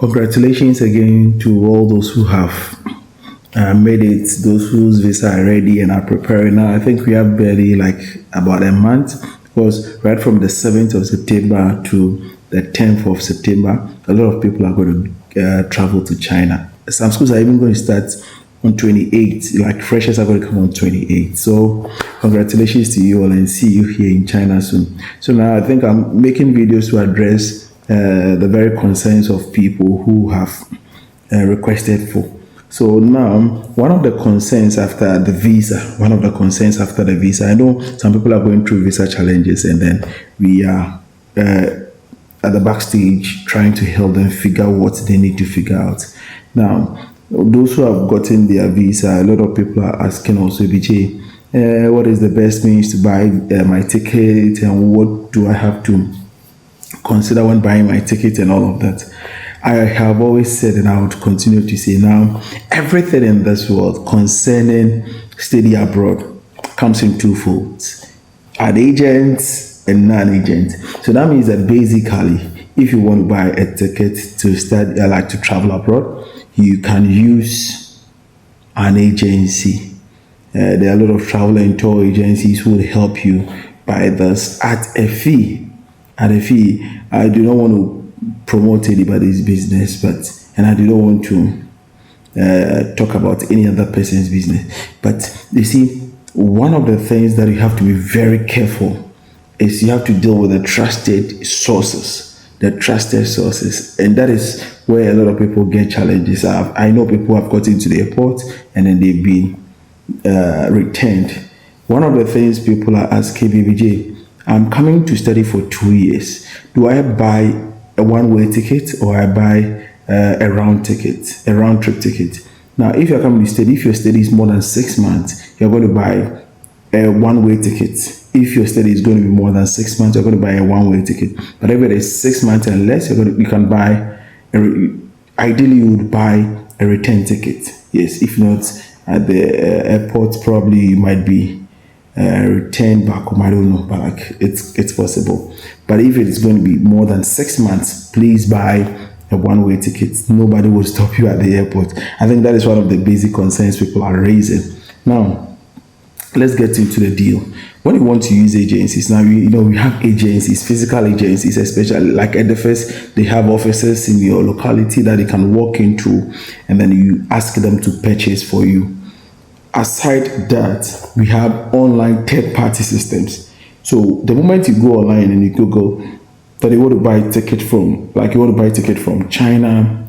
Congratulations again to all those who have made it, those whose visa are ready and are preparing now. I think we have barely like about a month because right from the 7th of September to the 10th of September, a lot of people are going to travel to China. Some schools are even going to start on 28th, like freshers are going to come on 28th. So congratulations to you all and see you here in China soon. So now I think I'm making videos to address the very concerns of people who have requested for. So now, one of the concerns after the visa, I know some people are going through visa challenges, and then we are at the backstage trying to help them figure what they need to figure out. Now, those who have gotten their visa, a lot of people are asking also, BJ, what is the best means to buy my ticket, and what do I have to consider when buying my ticket and all of that. I have always said, and I would continue to say now, everything in this world concerning study abroad comes in two folds: an agent and non-agent. So that means that basically, if you want to buy a ticket to study, like to travel abroad, you can use an agency. There are a lot of travel and tour agencies who will help you buy this at a fee. At a fee. I do not want to promote anybody's business, and I do not want to talk about any other person's business. But you see, one of the things that you have to be very careful is you have to deal with the trusted sources, and that is where a lot of people get challenges. I know people have got into the airport and then they've been returned. One of the things people are asking, BBJ, I'm coming to study for 2 years. Do I buy a one-way ticket or I buy a round trip ticket? Now, if you're coming to study, if your study is more than 6 months, you're going to buy a one-way ticket. If your study is going to be more than 6 months, you're going to buy a one-way ticket. But if it is 6 months and less, you can buy. Ideally, you would buy a return ticket. Yes, if not at the airport, probably you might be return back home. I don't know, but like it's possible. But if it is going to be more than 6 months, please buy a one-way ticket. Nobody will stop you at the airport. I think that is one of the basic concerns people are raising. Now, let's get into the deal. When you want to use agencies, now we have agencies, physical agencies, especially like at the first, they have offices in your locality that they can walk into, and then you ask them to purchase for you. Aside that, we have online third-party systems. So the moment you go online and you Google that you want to buy a ticket from, like you want to buy a ticket from China,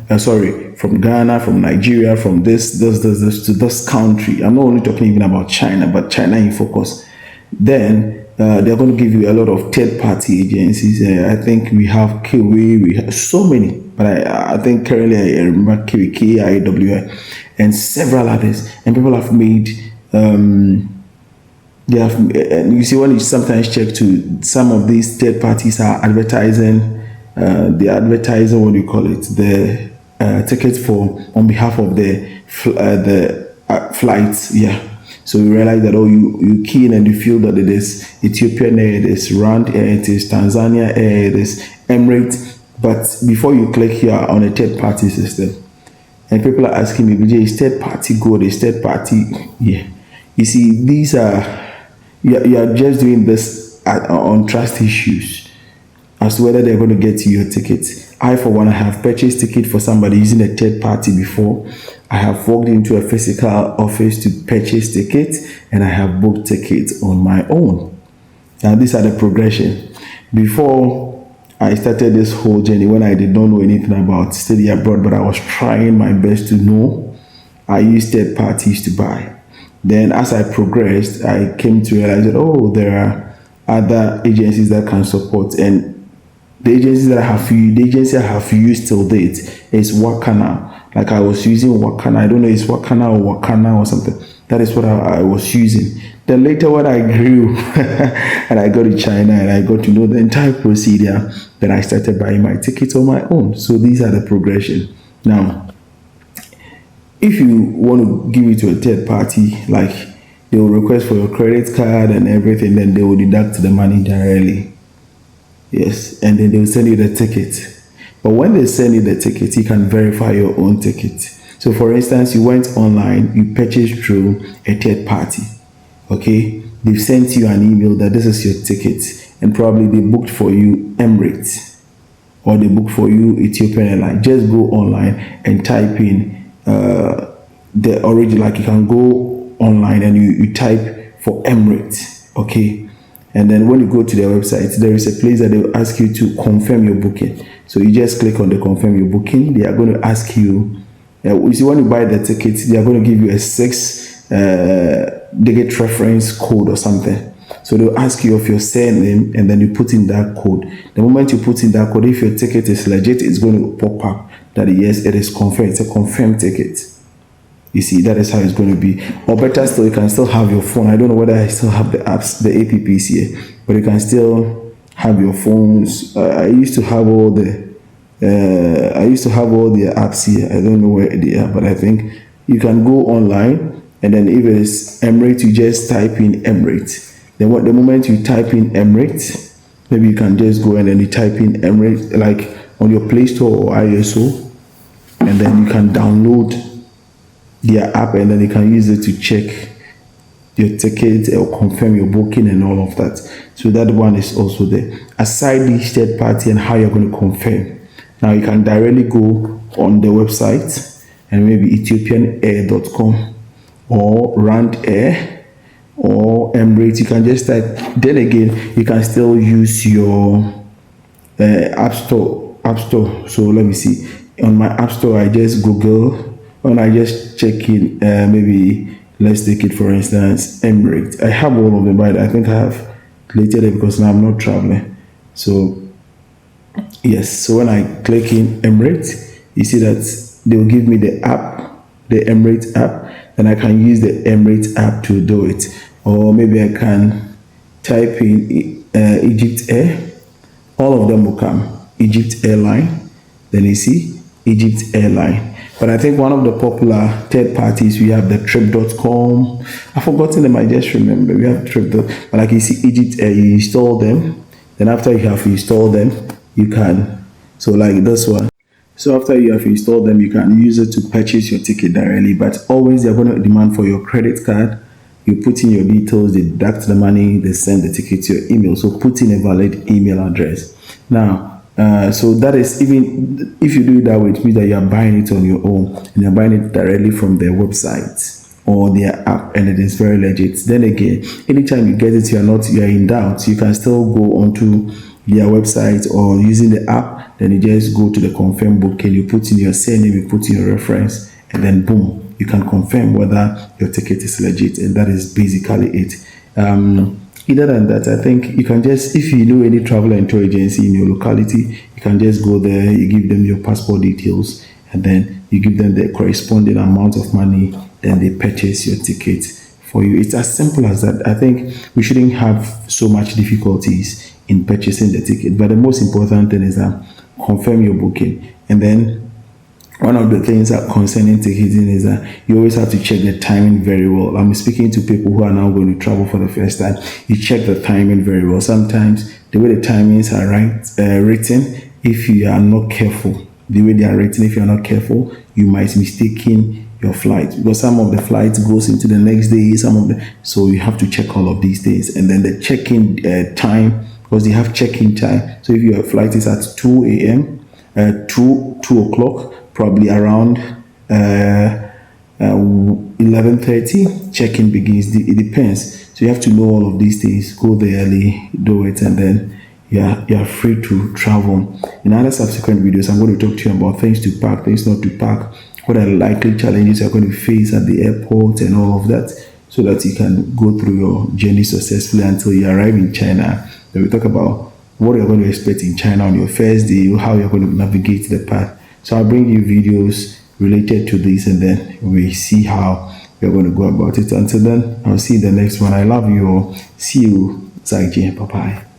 from Ghana, from Nigeria, from this to this country. I'm not only talking even about China, but China in focus. Then they're going to give you a lot of third-party agencies. I think we have Kiwi, we have so many, but I think currently I remember Kiwi, KIWI, and several others. And people have made they have. You see, when you sometimes check to some of these third parties are advertising. The advertising, what do you call it? The tickets for on behalf of the flights. Yeah. So you realize that you key in and you feel that it is Ethiopian Air, it is Rand Air, it is Tanzania Air, it is Emirates. But before you click here on a third party system, and people are asking me, BJ, is third party good? Is third party? Yeah. You see, these are you are just doing this on trust issues as to whether they're going to get you your tickets. I, for one, I have purchased ticket for somebody using a third party before. I have walked into a physical office to purchase tickets, and I have booked tickets on my own. Now, these are the progression. Before I started this whole journey, when I did not know anything about study abroad, but I was trying my best to know, I used third parties to buy. Then as I progressed, I came to realize that, there are other agencies that can support. And the agency I have used till date is Wakana. Like I was using Wakana. I don't know, it's Wakana or Wakana or something. That is what I was using. Then later when I grew and I got to China and I got to know the entire procedure, then I started buying my tickets on my own. So these are the progression. Now, if you want to give it to a third party, like they will request for your credit card and everything, then they will deduct the money directly. Yes, and then they will send you the ticket. But when they send you the ticket, you can verify your own ticket. So for instance, you went online, you purchased through a third party. Okay, they've sent you an email that this is your ticket, and probably they booked for you Emirates or they booked for you Ethiopian Airlines. Just go online and type in the origin. Like you can go online and you type for Emirates. Okay, and then when you go to their website, there is a place that they will ask you to confirm your booking. So you just click on the confirm your booking. They are going to ask you, you see, when you buy the tickets, they are going to give you a 6-digit reference code or something. So they'll ask you of your surname and then you put in that code. The moment you put in that code, if your ticket is legit, it's going to pop up that yes, it is confirmed. It's a confirmed ticket. You see, that is how it's going to be. Or better still, you can still have your phone. I don't know whether I still have the apps, the apps here, but you can still have your phones. I used to have all the apps here. I don't know where they are, but I think you can go online and then if it is Emirates, you just type in Emirates. Then the moment you type in Emirates, maybe you can just go and then you type in Emirates, like on your Play Store or ISO, and then you can download their app and then you can use it to check your ticket or confirm your booking and all of that. So that one is also there. Aside the third party and how you're going to confirm. Now you can directly go on the website and maybe ethiopianair.com or Rand Air or Emirates. You can just type. Then again, you can still use your app store. So let me see. On my app store, I just Google. When I just check in, maybe let's take it for instance, Emirates. I have all of them, but I think I have deleted it because now I'm not traveling. So yes, so when I click in Emirates, you see that they will give me the app, the Emirates app, and I can use the Emirates app to do it. Or maybe I can type in Egypt Air. All of them will come. Egypt Airline. Then you see Egypt Airline. But I think one of the popular third parties, we have the trip.com. I've forgotten them, I just remember. We have trip. But like you see Egypt Air, you install them. Then after you have installed them, you can, so like this one. So after you have installed them, you can use it to purchase your ticket directly. But always they're going to demand for your credit card. You put in your details, they deduct the money, they send the ticket to your email. So put in a valid email address. Now, so that is, even if you do it that way, it means that you are buying it on your own and you're buying it directly from their website or their app, and it is very legit. Then again, anytime you get it, you are in doubt, you can still go onto their website or using the app. Then you just go to the confirm booking, you put in your surname, you put in your reference, and then boom, you can confirm whether your ticket is legit, and that is basically it. Other than that, I think you can just, if you know any travel and tour agency in your locality, you can just go there, you give them your passport details, and then you give them the corresponding amount of money, then they purchase your ticket for you. It's as simple as that. I think we shouldn't have so much difficulties in purchasing the ticket, but the most important thing is that confirm your booking. And then one of the things that concerning ticketing is that you always have to check the timing very well. I'm speaking to people who are now going to travel for the first time. You check the timing very well. Sometimes the way the timings are written, if you are not careful, the way they are written, if you are not careful, you might mistaken your flight, because some of the flights goes into the next day, so you have to check all of these things. And then the check-in time, because they have check-in time. So if your flight is at 2 a.m., 2 o'clock, probably around 11:30, check-in begins. It depends. So you have to know all of these things. Go there early, do it, and then you are free to travel. In other subsequent videos, I'm going to talk to you about things to pack, things not to pack, what are likely challenges you're going to face at the airport and all of that, so that you can go through your journey successfully until you arrive in China. Then we talk about what you're going to expect in China on your first day, how you're going to navigate the path. So I'll bring you videos related to this, and then we see how we're going to go about it. Until then, I'll see you in the next one. I love you all. See you. Bye-bye.